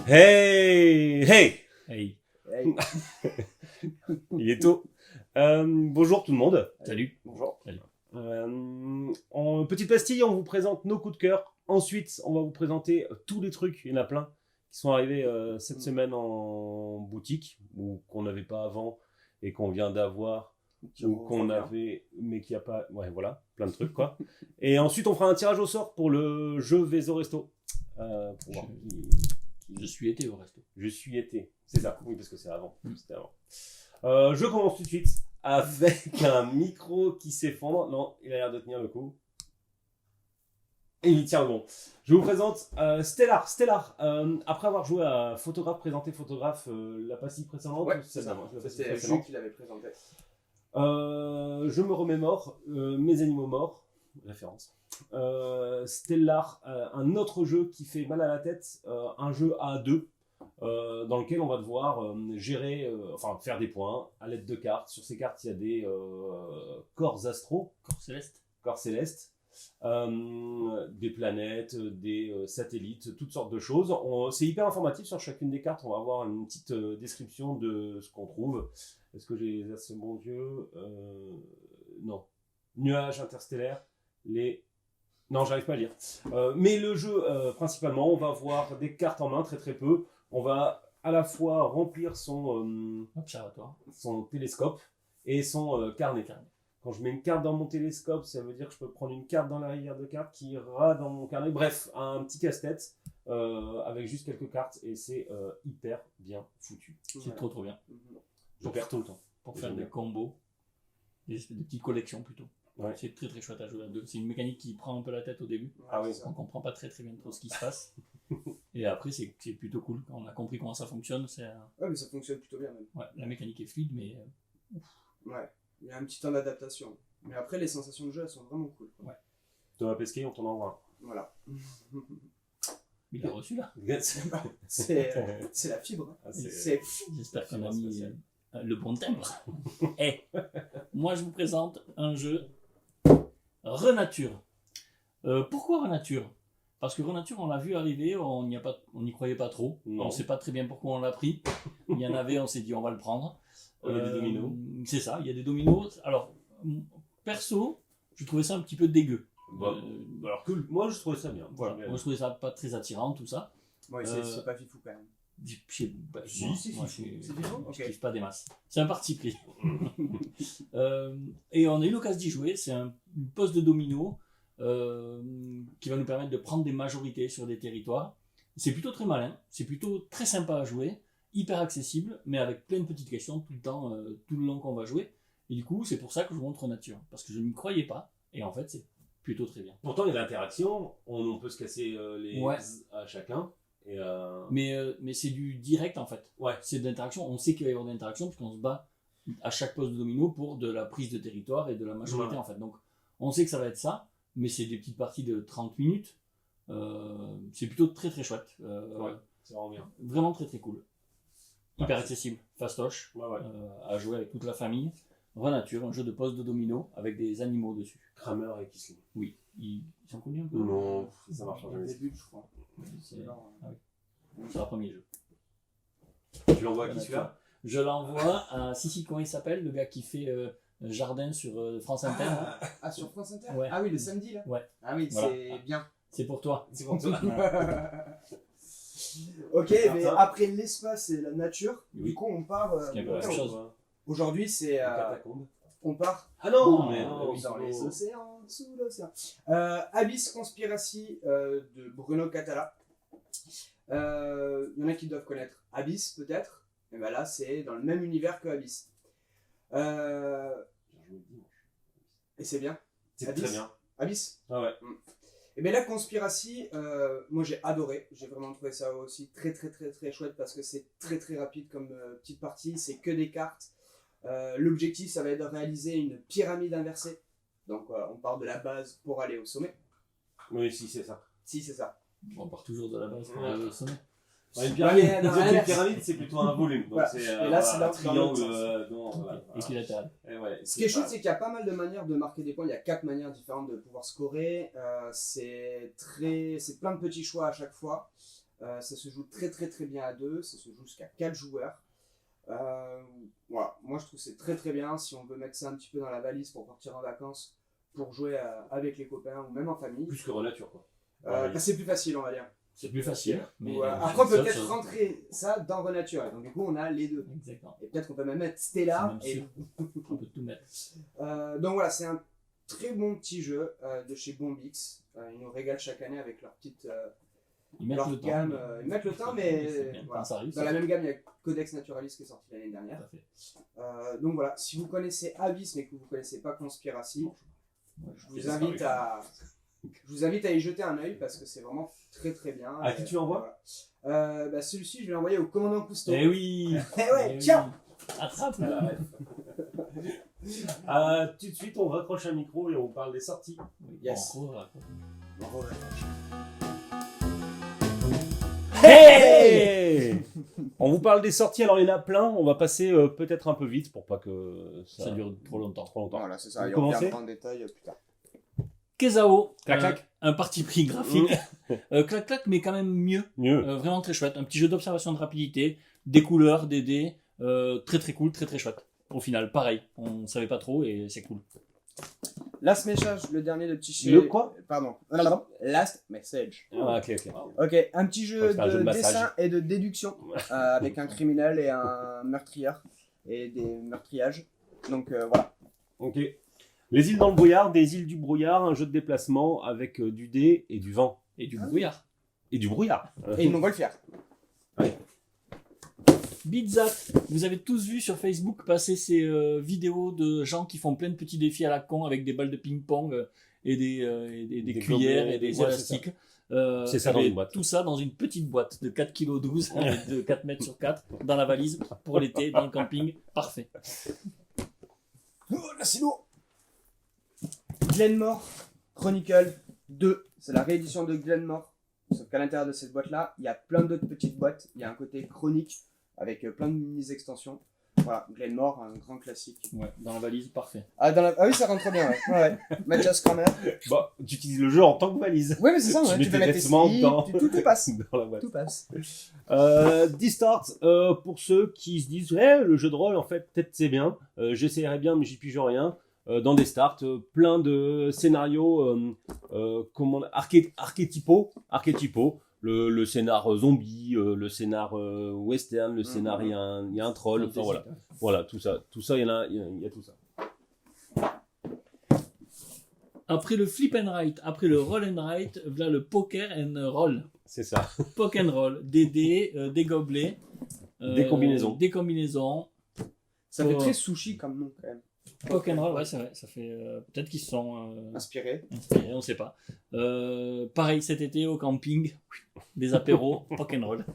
Hey! Hey! Hey, Hey, Il est tôt. Bonjour tout le monde. salut. bonjour. En petite pastille, on vous présente nos coups de cœur. Ensuite, on va vous présenter tous les trucs, il y en a plein, qui sont arrivés cette semaine en boutique, ou qu'on n'avait pas avant, et qu'on vient d'avoir, ou qu'on avait, mais qui a pas... Ouais, voilà, plein de trucs, quoi. Et ensuite, on fera un tirage au sort pour le jeu Vezo Resto. Pour voir Je suis été au resto. Je suis été. C'est ça, oui, parce que c'est avant. C'était avant. Je commence tout de suite avec un micro qui s'effondre. Non, il a l'air de tenir le coup. Et il tient bon. Je vous présente Stellar. Stellar, après avoir joué à Photographe, présenté Photographe la pastille précédente. Ouais, ou c'est celle ça. d'avant, la pastille C'était Jules précédente. qui l'avait présenté. Je me remémore mes animaux morts, référence. Stellar, un autre jeu qui fait mal à la tête, un jeu à deux, dans lequel on va devoir gérer, enfin faire des points à l'aide de cartes. Sur ces cartes, il y a des corps astro, Corps céleste. corps célestes, des planètes, des satellites, toutes sortes de choses. C'est hyper informatif sur chacune des cartes. On va avoir une petite description de ce qu'on trouve. Est-ce que j'ai assez bons yeux Non. Nuages interstellaires, les... Non, j'arrive pas à lire. Mais le jeu, principalement, on va avoir des cartes en main, très très peu. On va à la fois remplir Observatoire. son télescope et son carnet. Quand je mets une carte dans mon télescope, ça veut dire que je peux prendre une carte dans la rivière de cartes qui ira dans mon carnet. Bref, un petit casse-tête avec juste quelques cartes et c'est hyper bien foutu. C'est trop bien. Je perds tout le temps. Pour faire J'aime des bien. combos, des petites collections plutôt. Ouais. C'est très très chouette à jouer à deux. C'est une mécanique qui prend un peu la tête au début. Ah oui. On comprend pas très bien trop ce qui se passe. Et après, c'est plutôt cool. Quand on a compris comment ça fonctionne, Ouais, mais ça fonctionne plutôt bien même. ouais, la mécanique est fluide, mais Ouais, il y a un petit temps d'adaptation. Mais après, les sensations de jeu, elles sont vraiment cool. Quoi. Thomas Pesquet, on t'en envoie Voilà. il est reçu là. un. C'est la fibre. hein. Ah, c'est- C'est J'espère qu'on a C'est mis spécial. le bon timbre. Et moi, je vous présente un jeu Renature. Pourquoi Renature? Parce que Renature, on l'a vu arriver, on n'y croyait pas trop. Non. On ne sait pas très bien pourquoi on l'a pris. Il y en avait, on s'est dit on va le prendre. Il y a des dominos. C'est ça, il y a des dominos. Alors, perso, je trouvais ça un petit peu dégueu. Bon, alors que moi, je trouvais ça bien. Voilà, moi je trouvais ça pas très attirant tout ça. Ouais, c'est pas fifou quand même. Si, si, C'est fifou. je Ok. kiffe pas des masses. C'est un parti pris. Et on a eu l'occasion d'y jouer. C'est une poste de domino qui va nous permettre de prendre des majorités sur des territoires. C'est plutôt très malin. C'est plutôt très sympa à jouer. Hyper accessible, mais avec plein de petites questions tout le temps, tout le long qu'on va jouer. Et du coup, c'est pour ça que je vous montre Nature. Parce que je n'y croyais pas. Et en fait, c'est plutôt très bien. Pourtant, il y a l'interaction. On peut se casser les Ouais. à chacun. Et Mais c'est du direct en fait. ouais. C'est de l'interaction. On sait qu'il va y avoir de l'interaction puisqu'on se bat à chaque poste de domino pour de la prise de territoire et de la majorité Ouais. en fait. Donc on sait que ça va être ça, mais c'est des petites parties de 30 minutes. C'est plutôt très très chouette. Ouais. C'est vraiment bien. Vraiment très très cool. Hyper Ouais, accessible, fastoche, Ouais, ouais. à jouer avec toute la famille. Renature, un jeu de poste de domino avec des animaux dessus. Kramer et Kisling. Oui, ils sont connus un peu. Non, ça marche Au jamais. début, je crois. C'est Non, c'est leur premier jeu. Tu l'envoies à qui celui-là? Je l'envoie à Sissi, comment il s'appelle, le gars qui fait Jardin sur France Inter. Là. Ah, sur France Inter Ouais. Ah oui, le samedi là Ouais. Ah oui, Voilà. c'est bien. C'est pour toi. C'est pour toi. Ok, Faire mais ça. après l'espace et la nature, Oui. du coup, on part. Ce qui est un peu la même chose. Aujourd'hui, c'est. Les catacombes. On part Ah non, Non, mais oui, dans les sous- océans, sous l'océan. Abyss Conspiracy de Bruno Catala. Il y en a qui doivent connaître Abyss peut-être. Et ben là, c'est dans le même univers que Abyss. Et c'est bien. C'est Abyss. très bien. Abyss. Ah ouais. Et bien là, Conspiracy, moi j'ai adoré. J'ai vraiment trouvé ça aussi très très très très chouette parce que c'est très très rapide comme petite partie. C'est que des cartes. L'objectif, ça va être de réaliser une pyramide inversée. Donc on part de la base pour aller au sommet. Oui, si, c'est ça. Si, c'est ça. On part toujours de la base pour aller au sommet. Ouais, une pyramide, Ouais, non, disons qu'une inverse. pyramide, c'est plutôt un volume. Donc Voilà. c'est Et là, c'est un dans triangle. l'autre sens. Voilà. Équilatéral. Et ouais, Ce qui est chouette, pas- c'est qu'il y a pas mal de manières de marquer des points. Il y a 4 manières différentes de pouvoir scorer. C'est plein de petits choix à chaque fois. Ça se joue très très très bien à 2, ça se joue jusqu'à 4 joueurs. Voilà, moi je trouve que c'est très très bien si on veut mettre ça un petit peu dans la valise pour partir en vacances, pour jouer avec les copains ou même en famille. Plus que Renature, quoi. C'est plus facile, on va dire. C'est plus facile. Mais Voilà. Après, on peut peut-être rentrer ça dans Renature. Donc, du coup, on a les deux. Exactement. Et peut-être qu'on peut même mettre Stella. C'est même on peut tout mettre. Donc voilà, c'est un très bon petit jeu de chez Bombix. Ils nous régalent chaque année avec leur petite Ils mettent leur le gamme. temps. Ils mettent le temps, mais bien. voilà. Quand ça arrive, Dans la même gamme, il y a Codex Naturalis qui est sorti l'année dernière. Tout à fait. Donc voilà, si vous connaissez Abyss mais que vous ne connaissez pas Conspiracy, je vous invite à y jeter un œil parce que c'est vraiment très très bien. À qui tu l'envoies? Voilà. Celui-ci, je vais l'envoyer au commandant Cousteau. Eh oui. Eh ouais, tiens. Attrape. Tout de suite, on raccroche un micro et on parle des sorties. Yes. Hey on vous parle des sorties, alors il y en a plein, on va passer peut-être un peu vite pour pas que Ça dure trop longtemps. Voilà, c'est ça. Vous Et on commencez reviendra en détail plus tard. Kezao, Clac, clac. un parti pris graphique, clac clac, mais quand même mieux, Mieux. vraiment très chouette, un petit jeu d'observation de rapidité, des couleurs, des dés, très très cool, très très chouette. Au final, pareil, on savait pas trop et c'est cool. Last Message, le dernier de petit chez... Le quoi? Pardon. Last Message. Ah, ok. Ok, un petit jeu C'est un jeu de de massage. dessin et de déduction avec un criminel et un meurtrier et des meurtrillages. Donc voilà. Ok. Les îles dans le brouillard, des îles du brouillard, un jeu de déplacement avec du dé et du vent. Et du brouillard. Et du brouillard. Et une montgolfière. Bitzat, vous avez tous vu sur Facebook passer ces vidéos de gens qui font plein de petits défis à la con avec des balles de ping-pong et des cuillères gobelets, et des ouais, élastiques. C'est ça dans et une boîte. Tout ça dans une petite boîte de 4,12 kg et de 4 mètres sur 4 dans la valise pour l'été, dans le camping. Parfait. Oh, là c'est lourd. Glenmore Chronicle 2. C'est la réédition de Glenmore. Sauf qu'à l'intérieur de cette boîte-là, il y a plein d'autres petites boîtes. Il y a un côté chronique avec plein de mini-extensions. Voilà, Glenmore, un grand classique. Ouais, dans la valise, parfait. Ah oui, ça rentre bien, ouais. Mathias Kramer. Bah, tu utilises le jeu en tant que valise. Ouais, mais c'est ça, Tu ouais. mets Tu tes peux mettre tes vêtements slips, dedans. tout passe. Dans la boîte. Tout passe. Distort, pour ceux qui se disent le jeu de rôle en fait peut-être c'est bien, j'essayerai bien mais j'y pige rien. Dans des starts, plein de scénarios archétypaux, le scénar zombie, le scénar western, le scénar il y a un troll, enfin, voilà tout ça il y a tout ça. Après le flip and write, après le roll and write, voilà le poker and roll. C'est ça. Poke and roll, des dés, des gobelets, Des combinaisons. Des combinaisons. Ça fait très sushi comme nom quand même. Poke and roll, ouais, c'est vrai. Ça fait peut-être qu'ils se sont Inspiré. inspirés, on sait pas. Pareil cet été au camping, des apéros, poke and roll.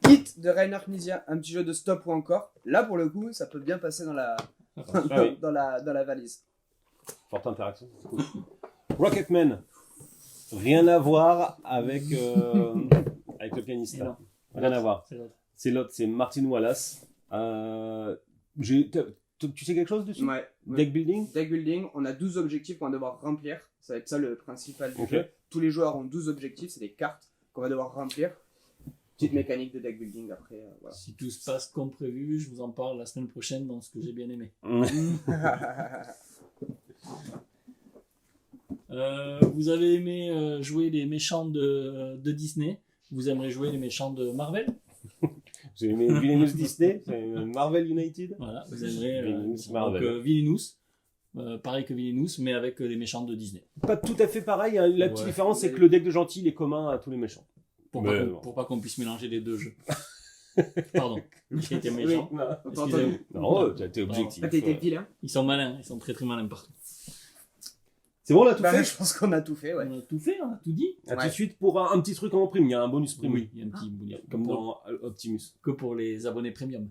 Hit de Rainer Knizia, un petit jeu de stop ou encore. Là pour le coup, ça peut bien passer dans la oui. dans la valise. Forte interaction. Cool. Rocketman. Rien à voir avec le pianiste. Là. Rien à voir. C'est l'autre, c'est Martin Wallace. Tu sais quelque chose dessus? Ouais. Deck building? Deck building, on a 12 objectifs qu'on va devoir remplir. Ça va être ça le principal du Ok. jeu. Tous les joueurs ont 12 objectifs, c'est des cartes qu'on va devoir remplir. Petite mécanique de deck building après. Voilà. Si tout se passe comme prévu, je vous en parle la semaine prochaine dans ce que j'ai bien aimé. Vous avez aimé jouer les méchants de Disney. Vous aimerez jouer les méchants de Marvel. Vous avez aimé Villainous Disney? C'est Marvel United? Voilà, vous aimerez Villainous Marvel. donc, Villainous. Pareil que Villainous, mais avec des méchants de Disney. Pas tout à fait pareil. Hein. La petite Ouais. différence, c'est que le deck de gentil il est commun à tous les méchants. Pour pas qu'on puisse mélanger les deux jeux. Pardon, j'ai été méchant. Oui, Excusez-vous. non, tu as été objectif. Ah, t'as été vilain. Ils sont malins, ils sont très très malins partout. C'est bon, on a tout Bah, fait? je pense qu'on a tout fait, ouais. On a tout fait, on a tout dit. À tout Ouais. de suite pour un petit truc en prime. Il y a un bonus prime. Oui, il y a un petit bonus. Comme dans Optimus. Que pour les abonnés premium.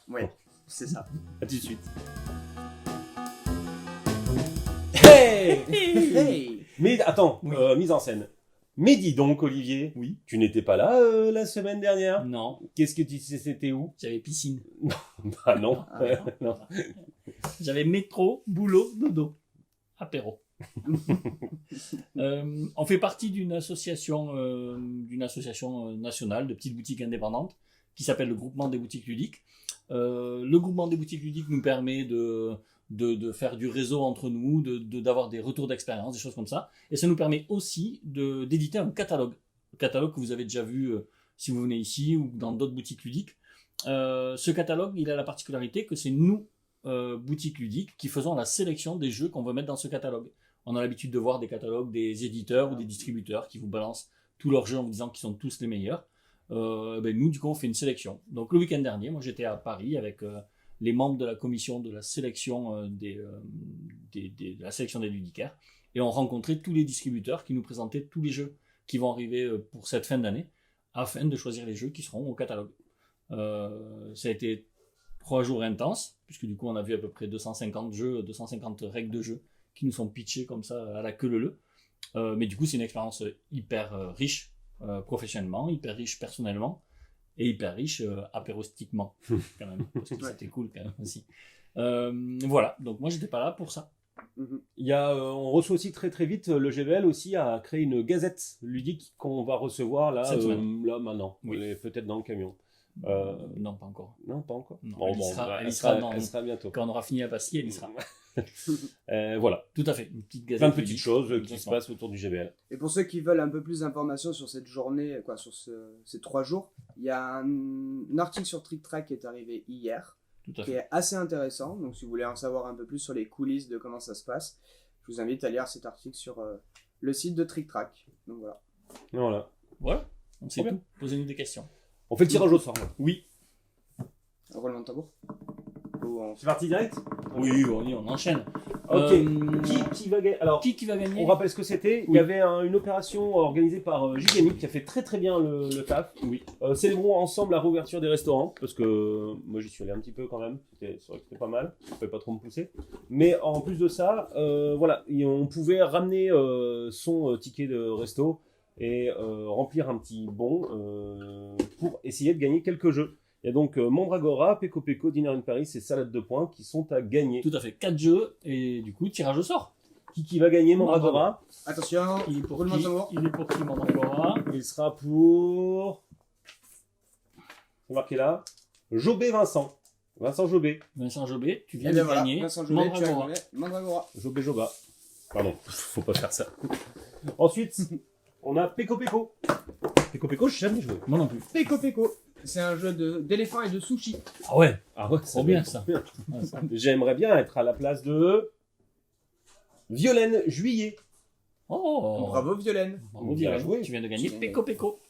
Ouais, c'est ça. À tout de suite. Hey Hey. Mais attends, Oui. mise en scène. Mais dis donc, Olivier, Oui. tu n'étais pas là la semaine dernière? Non, Qu'est-ce que tu sais, c'était où? j'avais piscine. Ah non. Ah, non. J'avais métro, boulot, dodo. Apéro. On fait partie d'une association nationale de petites boutiques indépendantes qui s'appelle le Groupement des boutiques ludiques. Le Groupement des boutiques ludiques nous permet de faire du réseau entre nous, d'avoir des retours d'expérience, des choses comme ça. Et ça nous permet aussi d'éditer un catalogue. Le catalogue que vous avez déjà vu si vous venez ici ou dans d'autres boutiques ludiques. Ce catalogue, il a la particularité que c'est nous, boutiques ludiques, qui faisons la sélection des jeux qu'on veut mettre dans ce catalogue. On a l'habitude de voir des catalogues des éditeurs ou des distributeurs qui vous balancent tous leurs jeux en vous disant qu'ils sont tous les meilleurs. Nous, du coup, on fait une sélection. Donc, le week-end dernier, moi, j'étais à Paris avec les membres de la commission de la sélection de la sélection des ludicaires, et on rencontrait tous les distributeurs qui nous présentaient tous les jeux qui vont arriver pour cette fin d'année, afin de choisir les jeux qui seront au catalogue. Ça a été 3 jours intenses, puisque du coup, on a vu à peu près 250 jeux, 250 règles de jeu qui nous sont pitchées comme ça à la queue leu-leu. Mais du coup, c'est une expérience hyper riche professionnellement, hyper riche personnellement, et hyper riche apérostiquement, quand même, parce que c'était cool quand même aussi. Voilà, donc moi j'étais pas là pour ça. Il y a, on reçoit aussi très très vite, le GBL aussi a créé une gazette ludique qu'on va recevoir là, là maintenant, peut-être dans le camion. Non, pas encore. Non, pas encore. Non, Bon, elle y sera bientôt. quand on aura fini à Passy, elle y sera. Voilà. Tout à fait, une petite gazette. Plein de petites choses qui se passent autour du GBL. Et pour ceux qui veulent un peu plus d'informations sur cette journée, sur ces 3 jours, il y a un article sur Trick Track qui est arrivé hier, qui est assez intéressant. Donc si vous voulez en savoir un peu plus sur les coulisses de comment ça se passe, je vous invite à lire cet article sur le site de Trick Track. Donc voilà. Voilà, on sait tout. Posez-nous des questions. On fait le tirage au sort. Oui. Un roulement de tambour. C'est parti direct? Oui, on enchaîne. Ok. Qui va gagner? Alors, qui va gagner? On rappelle ce que c'était. Il y avait une opération organisée par Gigamic qui a fait très très bien le taf. Oui. Célébrons ensemble la réouverture des restaurants, parce que moi j'y suis allé un petit peu quand même. C'est vrai que c'était pas mal. Je ne pouvais pas trop me pousser. Mais en plus de ça, voilà, on pouvait ramener son ticket de resto et remplir un petit bon pour essayer de gagner quelques jeux. Il y a donc Mandragora, Peko Peko, Dinner in Paris et Salade de points qui sont à gagner. Tout à fait, 4 jeux et du coup tirage au sort. Qui va gagner Mandragora? Attention, il est pour qui Mandragora? Il sera pour... C'est marqué là. Jobé Vincent. Vincent Jobé. Vincent Jobé, tu viens de gagner Mandragora. Jobé Joba. Pardon, faut pas faire ça. Ensuite, on a Peko Peko. Peko Peko, j'ai jamais joué. Moi non plus. Peko Peko. C'est un jeu d'éléphant et de sushi. Ah ouais, c'est bien ça. J'aimerais bien être à la place de Violaine Juillet. Oh, bravo Violaine. Bravo Violaine. Tu viens de gagner Peko Peko.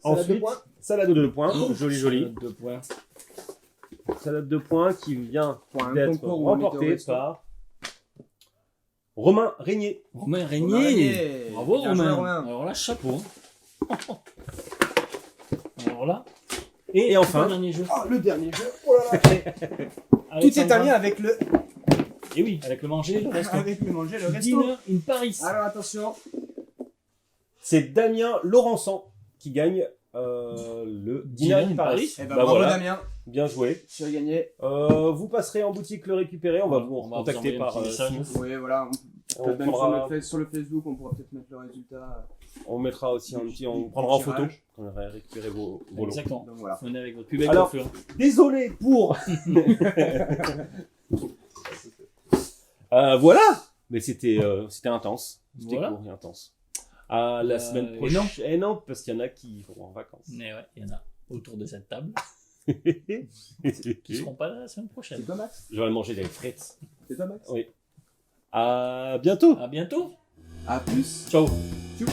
Ensuite, salade de 2 points. Joli. Salade de points. Salade de points qui vient d'être remportée par Romain Régnier. Romain Régnier. Bravo Romain. Alors là, chapeau. Alors là. Et enfin, le dernier jeu. Le dernier jeu. Oh là là. Tout est en lien avec le. Et oui, avec le manger, le resto. Avec le manger, le resto. Dinner in Paris. Alors attention. C'est Damien Laurençon qui gagne le Dinner in Paris. Eh ben, bravo Damien. Bien joué. Tu as gagné. Vous passerez en boutique le récupérer. On va vous contacter par Teams. Oui, voilà. Sur le Facebook, on pourra peut-être mettre le résultat. On mettra aussi un petit, on prendra en photo. On va récupérer vos lots. Exactement. Donc voilà. Venez avec votre pub. Alors, désolé pour. Voilà. Mais c'était intense. C'était court et intense. À la semaine prochaine. Non, parce qu'il y en a qui vont en vacances. Mais ouais, il y en a autour de cette table. Qui seront pas là la semaine prochaine. C'est toi Max? J'aurais mangé des frites. C'est toi Max? Oui. À bientôt. À bientôt. À plus. Ciao. Ciao.